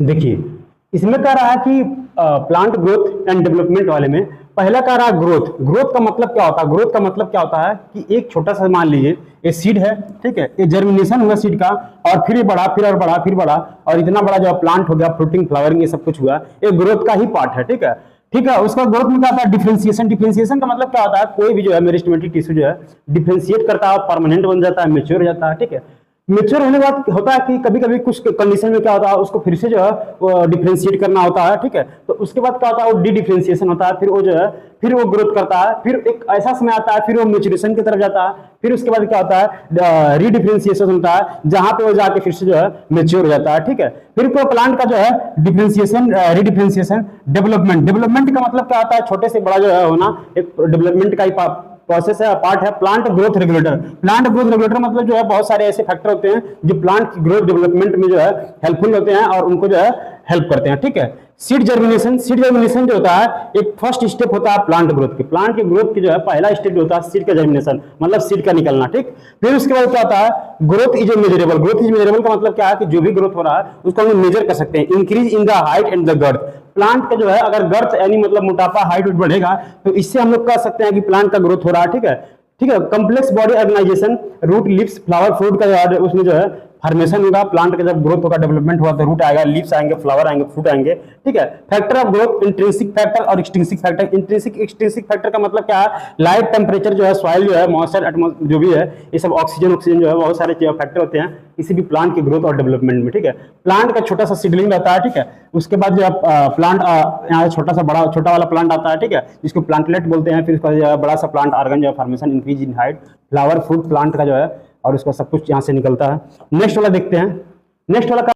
देखिए, इसमें कह रहा है कि प्लांट ग्रोथ एंड डेवलपमेंट वाले में पहला कह रहा है ग्रोथ। ग्रोथ का मतलब क्या होता है? ग्रोथ का मतलब क्या होता है कि एक छोटा सा मान लीजिए ये सीड है, ठीक है, ये जर्मिनेशन हुआ सीड का और फिर ये बढ़ा, फिर और बढ़ा, फिर बढ़ा और इतना बड़ा जो प्लांट हो गया, फ्रूटिंग फ्लावरिंग ये सब कुछ हुआ, ये ग्रोथ का ही पार्ट है। ठीक है, ठीक है। उसका ग्रोथ में क्या होता है? डिफरेंशिएशन। डिफरेंशिएशन का मतलब क्या होता है? कोई भी जो है मेरिस्टेमेटिक टिश्यू जो है डिफरेंशिएट करता है, परमानेंट बन जाता है, मेच्योर हो जाता है। ठीक है, मेच्योर होने के बाद होता है कि कभी कभी कुछ कंडीशन में क्या होता है, उसको फिर से जो है डिफरेंशिएट करना होता है। ठीक है, तो उसके बाद क्या होता है? वो डी डिफरेंशिएशन होता है, फिर वो जो है फिर वो ग्रोथ करता है, फिर एक ऐसा समय आता है, फिर वो मेच्योरेशन की तरफ जाता है, फिर उसके बाद क्या होता है? रीडिफरेंशिएशन होता है, जहां पे वो जाके फिर से जो है मेच्योर हो जाता है। ठीक है, फिर कोई प्लांट का जो है डिफरेंशिएशन, रीडिफरेंशिएशन, डेवलपमेंट। डेवलपमेंट का मतलब क्या होता है? छोटे से बड़ा जो है होना, एक डेवलपमेंट का ही प्रोसेस है, पार्ट है। Plant growth regulator. Plant growth regulator मतलब जो है बहुत सारे ऐसे फैक्टर होते हैं जो प्लांट की ग्रोथ डेवलपमेंट में जो है हेल्पफुल होते हैं और उनको जो है हेल्प करते हैं। ठीक है, सीड जर्मिनेशन। सीड जर्मिनेशन जो होता है एक फर्स्ट स्टेप होता है प्लांट ग्रोथ की। प्लांट की ग्रोथ की जो है पहला स्टेप जो होता है सीड का जर्मिनेशन, मतलब सीड का निकलना। ठीक, फिर उसके बाद क्या होता है? Growth is measurable. Growth is measurable का मतलब क्या है कि जो भी ग्रोथ हो रहा है उसको हम मेजर कर सकते हैं। Increase in the height and the girth. Plant का जो है अगर गर्थ यानी मतलब मोटापा, हाइट बढ़ेगा तो इससे हम लोग कह सकते हैं कि प्लांट का ग्रोथ हो रहा है। ठीक है, ठीक है। Complex body organisation, root, leaves, flower, fruit का जो है उसमें जो है फॉर्मेशन होगा। प्लांट का जब ग्रोथ होगा, डेवलपमेंट होगा तो रूट आएगा, लीव्स आएंगे, फ्लावर आएंगे, फ्रूट आएंगे। ठीक है, factor of growth, intrinsic factor और extrinsic factor. Intrinsic extrinsic factor का मतलब क्या है? लाइट, टेम्परेचर जो है, सॉइल जो है, मॉइस्चर, एटमॉस्फेयर जो भी है, ये सब ऑक्सीजन ऑक्सीजन जो है, बहुत सारे फैक्टर होते हैं किसी भी प्लांट की ग्रोथ और डेवलपमेंट में। ठीक है, प्लांट का छोटा सा सीडलिंग रहता है। ठीक है, उसके बाद जो प्लांट यहाँ छोटा सा बड़ा छोटा वाला प्लांट आता है। ठीक है, जिसको प्लांटलेट बोलते हैं। फिर उसका जो है बड़ा सा प्लांट ऑर्गन जो है formation, increase in height, flower, fruit plant का जो है और उसका सब कुछ यहाँ से निकलता है। नेक्स्ट वाला देखते हैं। नेक्स्ट वाला